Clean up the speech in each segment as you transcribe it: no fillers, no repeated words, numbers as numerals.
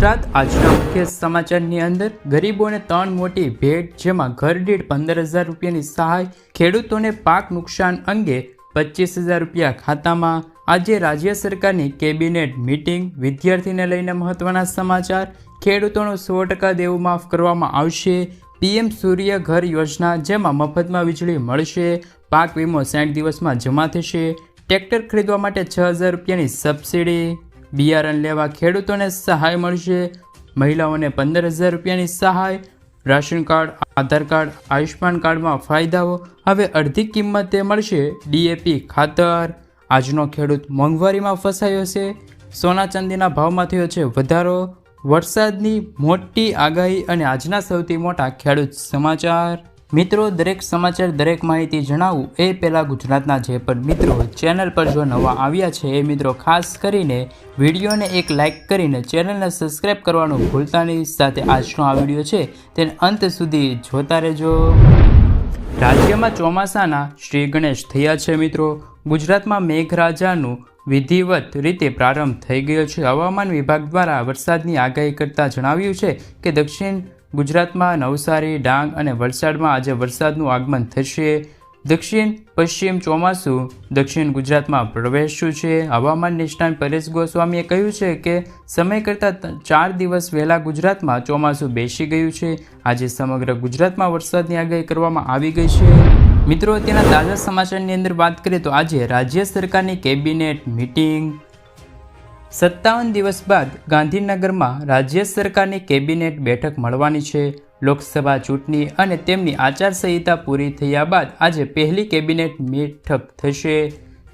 ગુજરાત આજના મુખ્ય સમાચારની અંદર ગરીબોને 3 મોટી ભેટ, જેમાં ઘર દીઠ 15,000 રૂપિયાની સહાય, ખેડૂતોને પાક નુકસાન અંગે 25,000 રૂપિયા ખાતામાં. આજે રાજ્ય સરકારની કેબિનેટ મીટિંગ. વિદ્યાર્થીને લઈને મહત્વના સમાચાર. ખેડૂતોનું 100% દેવું માફ કરવામાં આવશે. પીએમ સૂર્ય ઘર યોજના, જેમાં મફતમાં વીજળી મળશે. પાક વીમો 60 દિવસમાં જમા થશે. ટ્રેક્ટર ખરીદવા માટે 6,000 રૂપિયાની સબસિડી. બિયારણ લેવા ખેડૂતોને સહાય મળશે. મહિલાઓને 15,000 રૂપિયાની સહાય. રાશન કાર્ડ, આધાર કાર્ડ, આયુષ્માન કાર્ડમાં ફાયદાઓ. હવે અડધી કિંમતે મળશે ડીએપી ખાતર. આજનો ખેડૂત મોંઘવારીમાં ફસાયો છે. સોના ચાંદીના ભાવમાં થયો છે વધારો. વરસાદની મોટી આગાહી અને આજના સૌથી મોટા ખેડૂત સમાચાર. મિત્રો, દરેક સમાચાર, દરેક માહિતી જણાવું એ પહેલાં ગુજરાતના જે પણ મિત્રો ચેનલ પર જો નવા આવ્યા છે એ મિત્રો ખાસ કરીને વિડીયોને એક લાઇક કરીને ચેનલને સબસ્ક્રાઈબ કરવાનું ભૂલતા નહીં. સાથે આજનો આ વિડીયો છે તેને અંત સુધી જોતા રહેજો. રાજ્યમાં ચોમાસાના શ્રી ગણેશ થયા છે મિત્રો. ગુજરાતમાં મેઘરાજાનું વિધિવત રીતે પ્રારંભ થઈ ગયો છે. હવામાન વિભાગ દ્વારા વરસાદની આગાહી કરતાં જણાવ્યું છે કે દક્ષિણ ગુજરાતમાં નવસારી, ડાંગ અને વલસાડમાં આજે વરસાદનું આગમન થશે. દક્ષિણ પશ્ચિમ ચોમાસું દક્ષિણ ગુજરાતમાં પ્રવેશ્યું છે. હવામાન નિષ્ણાત પરેશ ગોસ્વામીએ કહ્યું છે કે સમય કરતાં 4 દિવસ વહેલા ગુજરાતમાં ચોમાસું બેસી ગયું છે. આજે સમગ્ર ગુજરાતમાં વરસાદની આગાહી કરવામાં આવી ગઈ છે. મિત્રો, તેના તાજા સમાચારની અંદર વાત કરીએ તો આજે રાજ્ય સરકારની કેબિનેટ મીટિંગ. 57 દિવસ બાદ ગાંધીનગરમાં રાજ્ય સરકારની કેબિનેટ બેઠક મળવાની છે. લોકસભા ચૂંટણી અને તેમની આચારસંહિતા પૂરી થયા બાદ આજે પહેલી કેબિનેટ બેઠક થશે,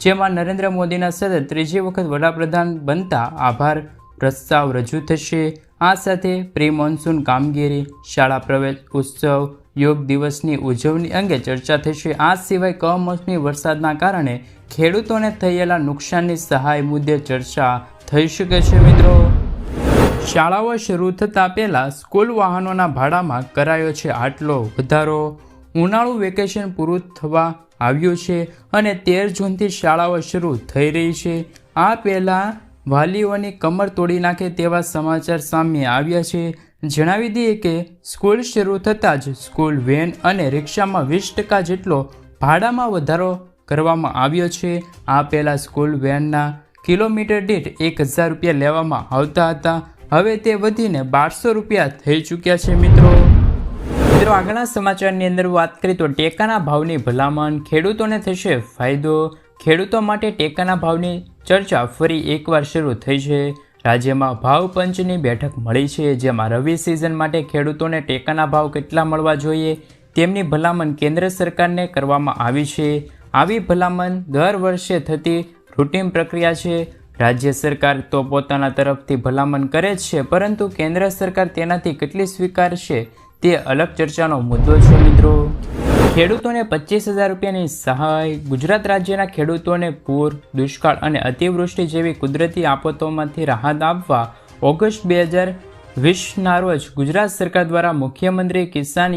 જેમાં નરેન્દ્ર મોદીના સતત 3જી વખત વડાપ્રધાન બનતા આભાર પ્રસ્તાવ રજૂ થશે. આ સાથે પ્રી મોન્સૂન કામગીરી, શાળા પ્રવેશ ઉત્સવ, યોગ દિવસની ઉજવણી અંગે ચર્ચા થશે. આ સિવાય કમોસમી વરસાદના કારણે ખેડૂતોને થયેલા નુકસાનની સહાય મુદ્દે ચર્ચા થઈ શકે છે. મિત્રો, શાળાઓ શરૂ થતાં પહેલાં સ્કૂલ વાહનોના ભાડામાં કરાયો છે આટલો વધારો. ઉનાળુ વેકેશન પૂરું થવા આવ્યું છે અને 13 જૂનથી શાળાઓ શરૂ થઈ રહી છે. આ પહેલાં વાલીઓની કમર તોડી નાખે તેવા સમાચાર સામે આવ્યા છે. જણાવી દઈએ કે સ્કૂલ શરૂ થતાં જ સ્કૂલ વેન અને રિક્ષામાં 20% જેટલો ભાડામાં વધારો કરવામાં આવ્યો છે. આ પહેલાં સ્કૂલ વેનના કિલોમીટર દીઠ 1,000 રૂપિયા લેવામાં આવતા હતા. હવે તે વધીને 1,200 રૂપિયા થઈ ચૂક્યા છે. મિત્રો, આગળના સમાચારની અંદર વાત કરીએ તો ટેકાના ભાવની ભલામણ. ખેડૂતોને થશે ફાયદો. ખેડૂતો માટે ટેકાના ભાવની ચર્ચા ફરી એકવાર શરૂ થઈ છે. રાજ્યમાં ભાવ પંચની બેઠક મળી છે, જેમાં રવિ સિઝન માટે ખેડૂતોને ટેકાના ભાવ કેટલા મળવા જોઈએ તેમની ભલામણ કેન્દ્ર સરકારને કરવામાં આવી છે. આવી ભલામણ દર વર્ષે થતી રૂટીન પ્રક્રિયા છે. રાજ્ય સરકાર તો પોતાના તરફથી ભલામણ કરે જ છે, પરંતુ કેન્દ્ર સરકાર તેનાથી કેટલી સ્વીકારશે તે અલગ ચર્ચાનો મુદ્દો છે. મિત્રો, ખેડૂતોને 25,000 રૂપિયાની સહાય. ગુજરાત રાજ્યના ખેડૂતોને પૂર, દુષ્કાળ અને અતિવૃષ્ટિ જેવી કુદરતી આફતોમાંથી રાહત આપવા ઓગસ્ટ 2020ના રોજ ગુજરાત સરકાર દ્વારા મુખ્યમંત્રી કિસાન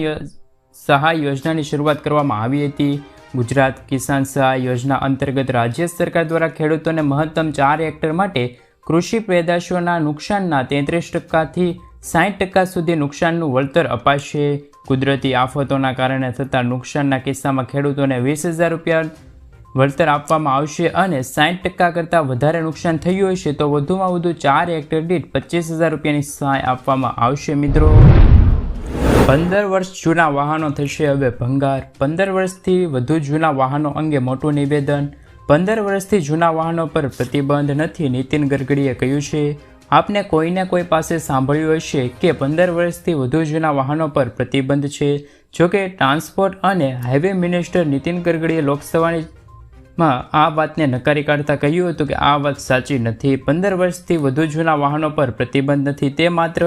સહાય યોજનાની શરૂઆત કરવામાં આવી હતી. ગુજરાત કિસાન સહાય યોજના અંતર્ગત રાજ્ય સરકાર દ્વારા ખેડૂતોને મહત્તમ 4 હેક્ટર માટે કૃષિ પેદાશોના નુકસાનના 33%થી 60% સુધી નુકસાનનું વળતર અપાશે. કુદરતી આફતોના કારણે થતા નુકસાનના કિસ્સામાં ખેડૂતોને 20,000 રૂપિયા વળતર આપવામાં આવશે અને 60% કરતાં વધારે નુકસાન થયું હશે તો વધુમાં વધુ 4 હેક્ટર દીઠ 25,000 રૂપિયાની સહાય આપવામાં આવશે. મિત્રો, 15 વર્ષ જૂના વાહનો થશે હવે ભંગાર. 15 વર્ષથી વધુ જૂના વાહનો અંગે મોટું નિવેદન. 15 વર્ષથી જૂના વાહનો પર પ્રતિબંધ નથી, નીતિન ગડકરીએ કહ્યું છે. આપને કોઈને કોઈ પાસે સાંભળ્યું હશે કે 15 વર્ષથી વધુ જૂના વાહનો પર પ્રતિબંધ છે. જોકે ટ્રાન્સપોર્ટ અને હાઈવે મિનિસ્ટર નીતિન ગડકરીએ લોકસભામાં આ વાતને નકારી કાઢતા કહ્યું હતું કે આ વાત સાચી નથી. 15 વર્ષથી વધુ જૂના વાહનો પર પ્રતિબંધ નથી. તે માત્ર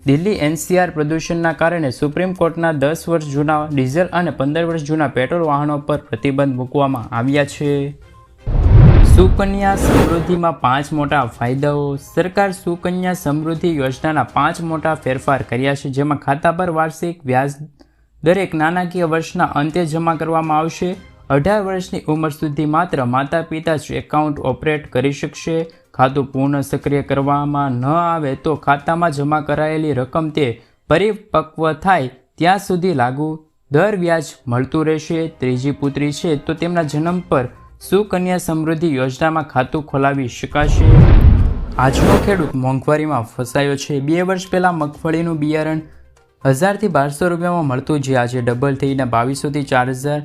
દિલ્હી NCR પ્રદૂષણના કારણે સુપ્રીમ કોર્ટના 10 વર્ષ જૂના ડીઝલ અને 15 વર્ષ જૂના પેટ્રોલ વાહનો પર પ્રતિબંધ મૂકવામાં આવ્યા છે. સુકન્યા સમૃદ્ધિમાં 5 મોટા ફાયદાઓ. સરકાર સુકન્યા સમૃદ્ધિ યોજનાના 5 મોટા ફેરફાર કર્યા છે, જેમાં ખાતા પર વાર્ષિક વ્યાજ દરેક નાણાકીય વર્ષના અંતે જમા કરવામાં આવશે. 18 વર્ષની ઉંમર સુધી માત્ર માતા પિતા જ એકાઉન્ટ ઓપરેટ કરી શકશે. ખાતું પૂર્ણ સક્રિય કરવામાં ન આવે તો ખાતામાં જમા કરાયેલી રકમ તે પરિપક્વ થાય ત્યાં સુધી લાગુ દર વ્યાજ મળતું રહેશે. ત્રીજી પુત્રી છે તો તેમના જન્મ પર સુકન્યા સમૃદ્ધિ યોજનામાં ખાતું ખોલાવી શકાશે. આજનો ખેડૂત મોંઘવારીમાં ફસાયો છે. 2 વર્ષ પહેલાં મગફળીનું બિયારણ 1000થી 1200 રૂપિયામાં મળતું, જે આજે ડબલ થઈને 2200થી 4000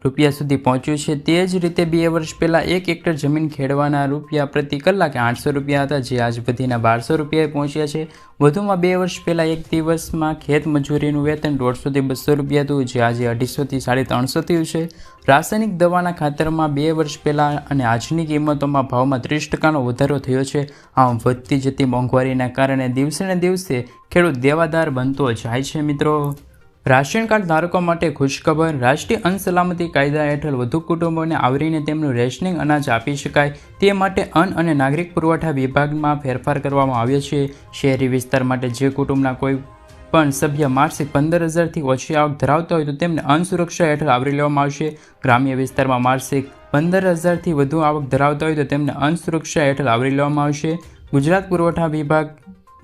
રૂપિયા સુધી પહોંચ્યું છે. તે જ રીતે 2 વર્ષ પહેલાં 1 હેક્ટર જમીન ખેડવાના રૂપિયા પ્રતિ કલાકે 800 રૂપિયા હતા, જે આજ વધીને 1200 રૂપિયાએ પહોંચ્યા છે. વધુમાં 2 વર્ષ પહેલાં એક દિવસમાં ખેત મજૂરીનું વેતન 150થી 200 રૂપિયા હતું, જે આજે 250થી 350 થયું છે. રાસાયણિક દવાના ખાતરમાં 2 વર્ષ પહેલાં અને આજની કિંમતોમાં ભાવમાં 30% વધારો થયો છે. આમ વધતી જતી મોંઘવારીના કારણે દિવસે ને દિવસે ખેડૂત દેવાદાર બનતો જાય છે. મિત્રો, રાશન કાર્ડ ધારકો માટે ખુશખબર. રાષ્ટ્રીય અન્ન સલામતી કાયદા હેઠળ વધુ કુટુંબોને આવરીને તેમનું રેશનિંગ અનાજ આપી શકાય તે માટે અન્ન અને નાગરિક પુરવઠા વિભાગમાં ફેરફાર કરવામાં આવ્યો છે. શહેરી વિસ્તાર માટે જે કુટુંબના કોઈ પણ સભ્ય માસિક 15000થી ઓછી આવક ધરાવતા હોય તો તેમને અન્ન સુરક્ષા હેઠળ આવરી લેવામાં આવશે. ગ્રામ્ય વિસ્તારમાં માસિક 15000થી વધુ આવક ધરાવતા હોય તો તેમને અન્ન સુરક્ષા હેઠળ આવરી લેવામાં આવશે. ગુજરાત પુરવઠા વિભાગ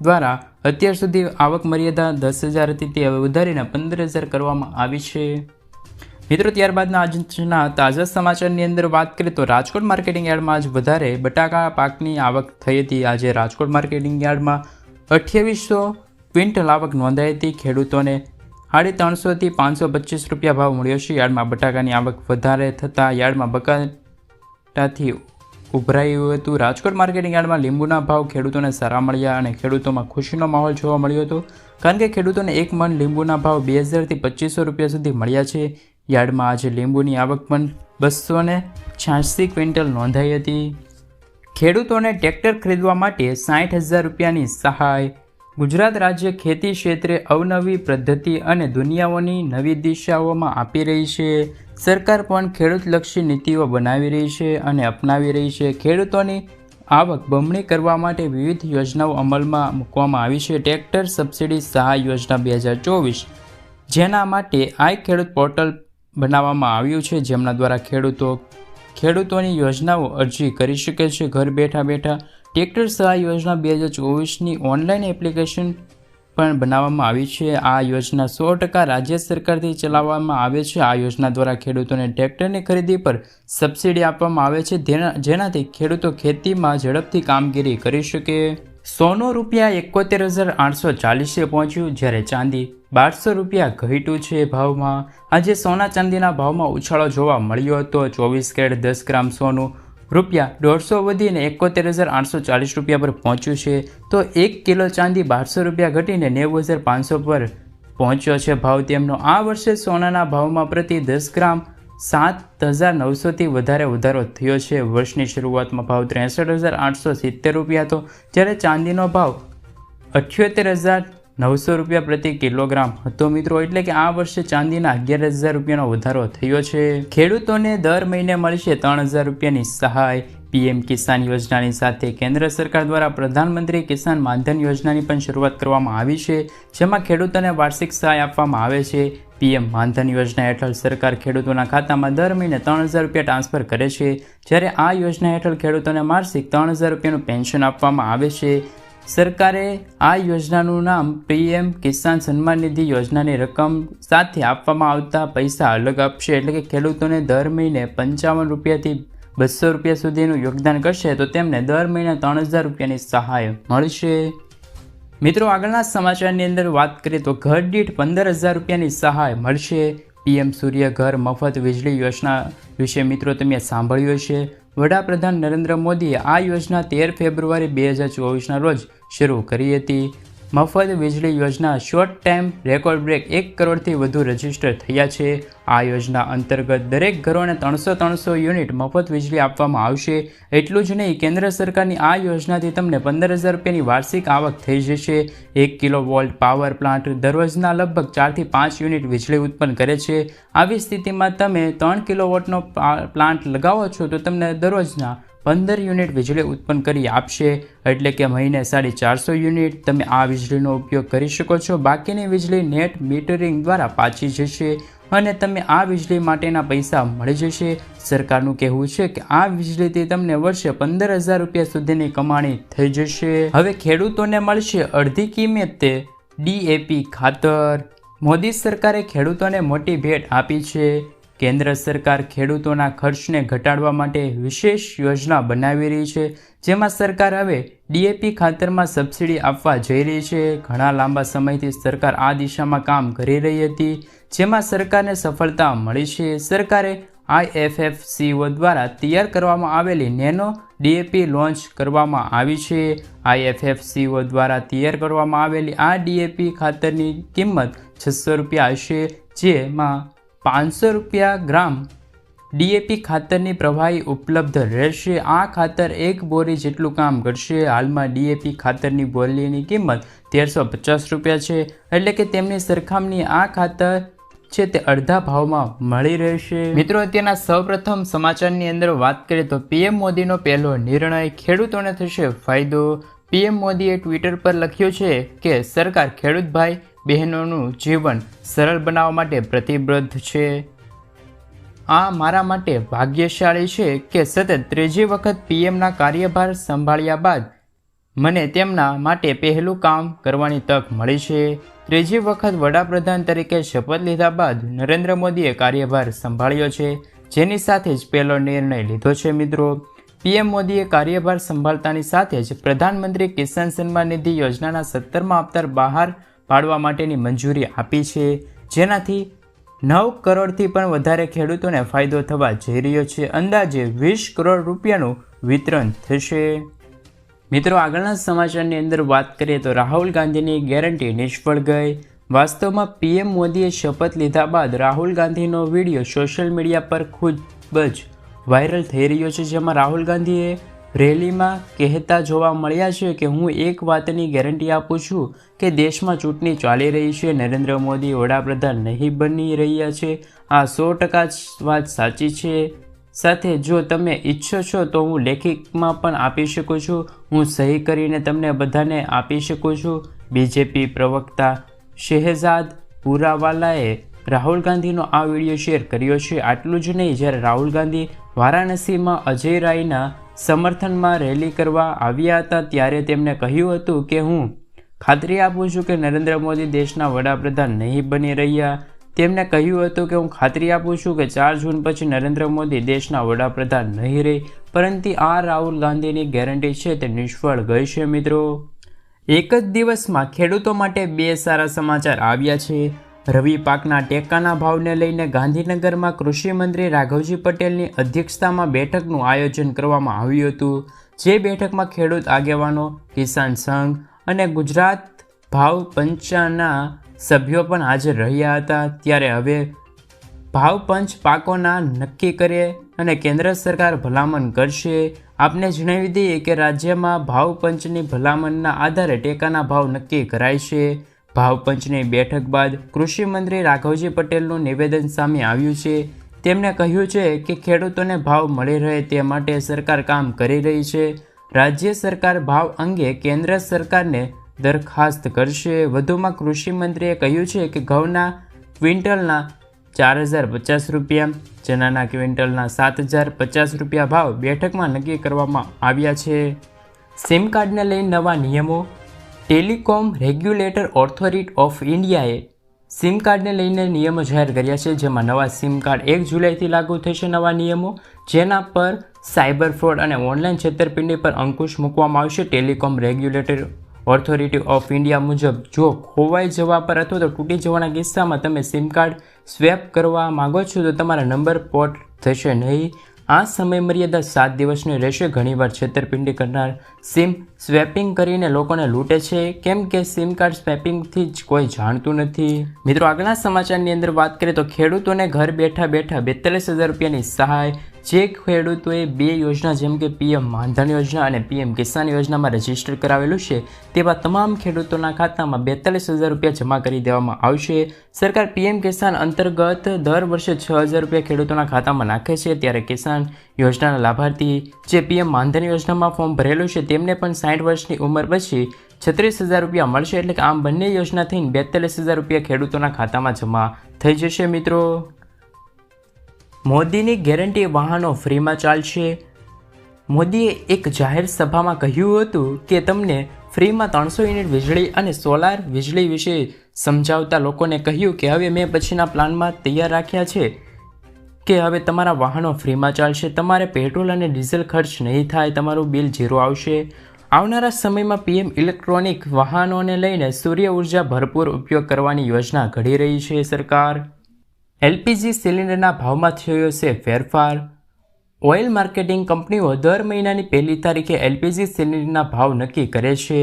દ્વારા અત્યાર સુધી આવક મર્યાદા 10,000 હતી, તે હવે વધારીને 15,000 કરવામાં આવી છે. મિત્રો, ત્યારબાદના આજના તાજા સમાચારની અંદર વાત કરીએ તો રાજકોટ માર્કેટિંગ યાર્ડમાં આજ વધારે બટાકા પાકની આવક થઈ હતી. આજે રાજકોટ માર્કેટિંગ યાર્ડમાં 2800 ક્વિન્ટલ આવક નોંધાઈ હતી. ખેડૂતોને 350થી 525 રૂપિયા ભાવ મળ્યો છે. યાર્ડમાં બટાકાની આવક વધારે થતાં યાર્ડમાં બટાટાથી ઉભરાયું હતું. રાજકોટ માર્કેટિંગ યાર્ડમાં લીંબુના ભાવ ખેડૂતોને સારા મળ્યા અને ખેડૂતોમાં ખુશીનો માહોલ જોવા મળ્યો હતો, કારણ કે ખેડૂતોને 1 મણ લીંબુના ભાવ 2000થી 2500 રૂપિયા સુધી મળ્યા છે. યાર્ડમાં આજે લીંબુની આવક પણ 286 ક્વિન્ટલ નોંધાઈ હતી. ખેડૂતોને ટ્રેક્ટર ખરીદવા માટે 60,000 રૂપિયાની સહાય. ગુજરાત રાજ્ય ખેતી ક્ષેત્રે અવનવી પદ્ધતિ અને દુનિયાઓની નવી દિશાઓમાં આપી રહી છે. સરકાર પણ ખેડૂતલક્ષી નીતિઓ બનાવી રહી છે અને અપનાવી રહી છે. ખેડૂતોની આવક બમણી કરવા માટે વિવિધ યોજનાઓ અમલમાં મૂકવામાં આવી છે. ટ્રેક્ટર સબસિડી સહાય યોજના 2024, જેના માટે આઈ ખેડૂત પોર્ટલ બનાવવામાં આવ્યું છે, જેમના દ્વારા ખેડૂતોની યોજનાઓ અરજી કરી શકે છે. ઘર બેઠા બેઠા ટ્રેક્ટર સહાય યોજના 2024ની ઓનલાઈન એપ્લિકેશન પણ બનાવવામાં આવી છે. આ યોજના 100% રાજ્ય સરકારથી ચલાવવામાં આવે છે. આ યોજના દ્વારા ખેડૂતોને ટ્રેક્ટરની ખરીદી પર સબસિડી આપવામાં આવે છે, જેનાથી ખેડૂતો ખેતીમાં ઝડપથી કામગીરી કરી શકે. સોનું રૂપિયા 71,840 પહોંચ્યું, જ્યારે ચાંદી 1200 રૂપિયા ઘટ્યું છે ભાવમાં. આજે સોના ચાંદીના ભાવમાં ઉછાળો જોવા મળ્યો હતો. 24 કેરેટ 10 ગ્રામ સોનું રૂપિયા 150 વધીને 71,840 રૂપિયા પર પહોંચ્યું છે, તો 1 કિલો ચાંદી 1200 રૂપિયા ઘટીને 90,500 પર પહોંચ્યો છે ભાવ તેમનો. આ વર્ષે સોનાના ભાવમાં પ્રતિ 10 ગ્રામ 7,900થી વધારો થયો છે. વર્ષની શરૂઆતમાં ભાવ 63,870 રૂપિયા હતો, જ્યારે ચાંદીનો ભાવ 78,900 રૂપિયા પ્રતિ કિલોગ્રામ હતો. મિત્રો, એટલે કે આ વર્ષે ચાંદીના 11,000 રૂપિયાનો વધારો થયો છે. ખેડૂતોને દર મહિને મળશે 3,000 રૂપિયાની સહાય. પીએમ કિસાન યોજનાની સાથે કેન્દ્ર સરકાર દ્વારા પ્રધાનમંત્રી કિસાન માનધન યોજનાની પણ શરૂઆત કરવામાં આવી છે, જેમાં ખેડૂતોને વાર્ષિક સહાય આપવામાં આવે છે. પીએમ માનધન યોજના હેઠળ સરકાર ખેડૂતોના ખાતામાં દર મહિને 3,000 રૂપિયા ટ્રાન્સફર કરે છે, જ્યારે આ યોજના હેઠળ ખેડૂતોને માસિક 3,000 રૂપિયાનું પેન્શન આપવામાં આવે છે. સરકારે આ યોજનાનું નામ પીએમ કિસાન સન્માન નિધિ યોજનાની રકમ સાથે આપવામાં આવતા પૈસા અલગ આપશે. એટલે કે ખેડૂતોને દર મહિને 55 રૂપિયાથી 200 રૂપિયા સુધીનું યોગદાન કરશે તો તેમને દર મહિને 3,000 રૂપિયાની સહાય મળશે. મિત્રો, આગળના સમાચારની અંદર વાત કરીએ તો ઘર દીઠ 15,000 રૂપિયાની સહાય મળશે. પીએમ સૂર્ય ઘર મફત વીજળી યોજના વિશે મિત્રો તમે સાંભળ્યું હશે. વડાપ્રધાન નરેન્દ્ર મોદીએ આ યોજના 13 ફેબ્રુઆરી 2024ના રોજ શરૂ કરી હતી. મફત વીજળી યોજના શોર્ટ ટાઈમ રેકોર્ડ બ્રેક 1 કરોડથી વધુ રજીસ્ટર થયા છે. આ યોજના અંતર્ગત દરેક ઘરોને 300 યુનિટ મફત વીજળી આપવામાં આવશે. એટલું જ નહીં, કેન્દ્ર સરકારની આ યોજનાથી તમને 15,000 રૂપિયાની વાર્ષિક આવક થઈ જશે. 1 કિલોવોલ્ટ પાવર પ્લાન્ટ દરરોજના લગભગ 4 થી 5 યુનિટ વીજળી ઉત્પન્ન કરે છે. આવી સ્થિતિમાં તમે 3 કિલોવોટનો પ્લાન્ટ લગાવો છો તો તમને દરરોજના 15 યુનિટ વીજળી ઉત્પન્ન કરી આપશે. એટલે કે મહિને 450 યુનિટ તમે આ વીજળીનો ઉપયોગ કરી શકો છો. બાકીની વીજળી નેટ મીટરિંગ દ્વારા પાછી જશે. અને તમે આ વીજળી માટેના પૈસા મળી જશે. સરકારનું કહેવું છે કે આ વીજળીથી તમને વર્ષે 15,000 રૂપિયા સુધીની કમાણી થઈ જશે. હવે ખેડૂતોને મળશે અડધી કિંમતે DAP ખાતર. મોદી સરકારે ખેડૂતોને મોટી ભેટ આપી છે. કેન્દ્ર સરકાર ખેડૂતોના ખર્ચને ઘટાડવા માટે વિશેષ યોજના બનાવી રહી છે, જેમાં સરકાર હવે DAP ખાતરમાં સબસિડી આપવા જઈ રહી છે. ઘણા લાંબા સમયથી સરકાર આ દિશામાં કામ કરી રહી હતી, જેમાં સરકારને સફળતા મળી છે. સરકારે IFFCO દ્વારા તૈયાર કરવામાં આવેલી નેનો DAP લોન્ચ કરવામાં આવી છે. IFFCO દ્વારા તૈયાર કરવામાં આવેલી આ DAP ખાતરની કિંમત 600 રૂપિયા હશે, જેમાં 500 રૂપિયા ગ્રામ DAP ખાતરની પ્રવાહી ઉપલબ્ધ રહેશે. આ ખાતર એક બોરી જેટલું કામ કરશે. હાલમાં DAP ખાતરની બોરીની કિંમત 1350 રૂપિયા છે, એટલે કે તેમની સરખામણી આ ખાતર છે તે અડધા ભાવમાં મળી રહેશે. મિત્રો, અત્યારના સૌપ્રથમ સમાચારની અંદર વાત કરીએ તો PM મોદીનો પહેલો નિર્ણય, ખેડૂતોને થશે ફાયદો. PM મોદીએ ટ્વિટર પર લખ્યું છે કે સરકાર ખેડૂત ભાઈ બહેનોનું જીવન સરળ બનાવવા માટે પ્રતિબદ્ધ છે. આ મારા માટે ભાગ્યશાળી છે કે સતત ત્રીજી વખત PMના કાર્યભાર સંભાળ્યા બાદ મને તેમના માટે પહેલું કામ કરવાની તક મળી છે. ત્રીજી વખત વડાપ્રધાન તરીકે શપથ લીધા બાદ નરેન્દ્ર મોદીએ કાર્યભાર સંભાળ્યો છે, જેની સાથે જ પહેલો નિર્ણય લીધો છે. મિત્રો, PM મોદીએ કાર્યભાર સંભાળતાની સાથે જ પ્રધાનમંત્રી કિસાન સન્માન નિધિ યોજનાના 17મા હપ્તા બહાર પાડવા માટેની મંજૂરી આપી છે, જેનાથી 9 કરોડથી પણ વધારે ખેડૂતોને ફાયદો થવા જઈ રહ્યો છે. અંદાજે 20 કરોડ રૂપિયાનું વિતરણ થશે. મિત્રો, આગળના સમાચારની અંદર વાત કરીએ તો રાહુલ ગાંધીની ગેરંટી નિષ્ફળ ગઈ. વાસ્તવમાં PM મોદીએ શપથ લીધા બાદ રાહુલ ગાંધીનો વિડીયો સોશિયલ મીડિયા પર ખૂબ જ વાયરલ થઈ રહ્યો છે, જેમાં રાહુલ ગાંધીએ રેલીમાં કહેતા જોવા મળ્યા છે કે હું એક વાતની ગેરંટી આપું છું કે દેશમાં ચૂંટણી ચાલી રહી છે, નરેન્દ્ર મોદી વડાપ્રધાન નહીં બની રહ્યા છે. આ 100% વાત સાચી છે. સાથે જો તમે ઈચ્છો છો તો હું લેખિતમાં પણ આપી શકું છું. હું સહી કરીને તમને બધાને આપી શકું છું. BJP પ્રવક્તા શહેજાદ પુરાવાલાએ રાહુલ ગાંધીનો આ વિડીયો શેર કર્યો છે. આટલું જ નહીં, જ્યારે રાહુલ ગાંધી વારાણસીમાં અજય રાયના સમર્થનમાં રેલી કરવા આવ્યા હતા ત્યારે તેમણે કહ્યું હતું કે હું ખાતરી આપું છું કે નરેન્દ્ર મોદી દેશના વડાપ્રધાન નહીં બની રહ્યા. તેમણે કહ્યું હતું કે હું ખાતરી આપું છું કે 4 જૂન પછી નરેન્દ્ર મોદી દેશના વડાપ્રધાન નહીં રહે. પરંતુ આ રાહુલ ગાંધીની ગેરંટી છે તે નિષ્ફળ ગઈ છે. મિત્રો, એક જ દિવસમાં ખેડૂતો માટે 2 સારા સમાચાર આવ્યા છે. રવિ પાકના ટેકાના ભાવને લઈને ગાંધીનગરમાં કૃષિ મંત્રી રાઘવજી પટેલની અધ્યક્ષતામાં બેઠકનું આયોજન કરવામાં આવ્યું હતું. જે બેઠકમાં ખેડૂત આગેવાનો, કિસાન સંઘ અને ગુજરાત ભાવ પંચના સભ્યો પણ હાજર રહ્યા હતા. ત્યારે હવે ભાવ પંચ પાકોના નક્કી કરે અને કેન્દ્ર સરકાર ભલામણ કરશે. આપને જણાવી દઈએ કે રાજ્યમાં ભાવ પંચની ભલામણના આધારે ટેકાના ભાવ નક્કી કરાય છે. ભાવ પંચની બેઠક બાદ કૃષિ મંત્રી રાઘવજી પટેલનું નિવેદન સામે આવ્યું છે. તેમણે કહ્યું છે કે ખેડૂતોને ભાવ મળી રહે તે માટે સરકાર કામ કરી રહી છે. રાજ્ય સરકાર ભાવ અંગે કેન્દ્ર સરકારને દરખાસ્ત કરશે. વધુમાં કૃષિ મંત્રીએ કહ્યું છે કે ઘઉંના ક્વિન્ટલના 4,050 રૂપિયા, ચણાના ક્વિન્ટલના 7,050 રૂપિયા ભાવ બેઠકમાં નક્કી કરવામાં આવ્યા છે. સિમ કાર્ડને લઈને નવા નિયમો. ટેલિકોમ રેગ્યુલેટર ઓથોરિટી ઓફ ઇન્ડિયાએ સિમ કાર્ડને લઈને નિયમો જાહેર કર્યા છે, જેમાં નવા સિમ કાર્ડ 1 જુલાઈથી લાગુ થશે. નવા નિયમો જેના પર સાયબર ફ્રોડ અને ઓનલાઈન છેતરપિંડી પર અંકુશ મૂકવામાં આવશે. Telecom regulator authority of India મુજબ જો ખોવાઈ જવા પર અથવા તો તૂટી જવાના કિસ્સામાં તમે સિમ કાર્ડ સ્વેપ કરવા માંગો છો તો તમારા નંબર પોર્ટ થશે નહીં. આ સમય મર્યાદા 7 દિવસની રહેશે. ઘણીવાર છેતરપિંડી કરનાર સિમ સ્વેપિંગ કરીને લોકોને લૂંટે છે, કેમ કે સિમ કાર્ડ સ્વેપિંગથી જ કોઈ જાણતું નથી. મિત્રો, આગળના સમાચારની અંદર વાત કરીએ તો ખેડૂતોને ઘર બેઠા બેઠા 42,000 રૂપિયાની સહાય. જે ખેડૂતોએ 2 યોજના જેમ કે PM માનધન યોજના અને PM કિસાન યોજનામાં રજીસ્ટર કરાવેલું છે તેવા તમામ ખેડૂતોના ખાતામાં 42,000 રૂપિયા જમા કરી દેવામાં આવશે. સરકાર PM કિસાન અંતર્ગત દર વર્ષે 6,000 રૂપિયા ખેડૂતોના ખાતામાં નાખે છે. ત્યારે કિસાન યોજનાના લાભાર્થી જે PM માનધન યોજનામાં ફોર્મ ભરેલું છે તેમને પણ 60 વર્ષની ઉંમર પછી 36,000 રૂપિયા મળશે. એટલે કે આમ બંને યોજના થઈને 42,000 રૂપિયા ખેડૂતોના ખાતામાં જમા થઈ જશે. મિત્રો, મોદીની ગેરંટી વાહનો ફ્રીમાં ચાલશે. મોદીએ એક જાહેર સભામાં કહ્યું હતું કે તમને ફ્રીમાં 300 યુનિટ વીજળી અને સોલાર વીજળી વિશે સમજાવતા લોકોને કહ્યું કે હવે મેં પછીના પ્લાનમાં તૈયાર રાખ્યા છે કે હવે તમારા વાહનો ફ્રીમાં ચાલશે. તમારે પેટ્રોલ અને ડીઝલ ખર્ચ નહીં થાય. તમારું બિલ ઝીરો આવશે. આવનારા સમયમાં પીએમ ઇલેક્ટ્રોનિક વાહનોને લઈને સૂર્ય ઉર્જા ભરપૂર ઉપયોગ કરવાની યોજના ઘડી રહી છે સરકાર. એલપીજી સિલિન્ડરના ભાવમાં થયો છે ફેરફાર. ઓઇલ માર્કેટિંગ કંપનીઓ દર મહિનાની 1લી તારીખે એલપીજી સિલિન્ડરના ભાવ નક્કી કરે છે.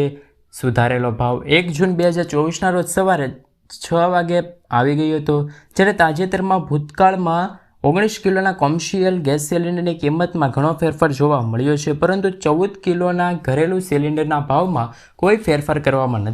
સુધારેલો ભાવ 1 જૂન 2024ના રોજ સવારે 6 વાગે આવી ગયો હતો, જ્યારે તાજેતરમાં ભૂતકાળમાં 19 કિલોના કોમર્શિયલ ગેસ સિલિન્ડરની કિંમતમાં ઘણો ફેરફાર જોવા મળ્યો છે, પરંતુ 14 કિલોના ઘરેલું સિલિન્ડરના ભાવમાં કોઈ ફેરફાર કરવામાં નથી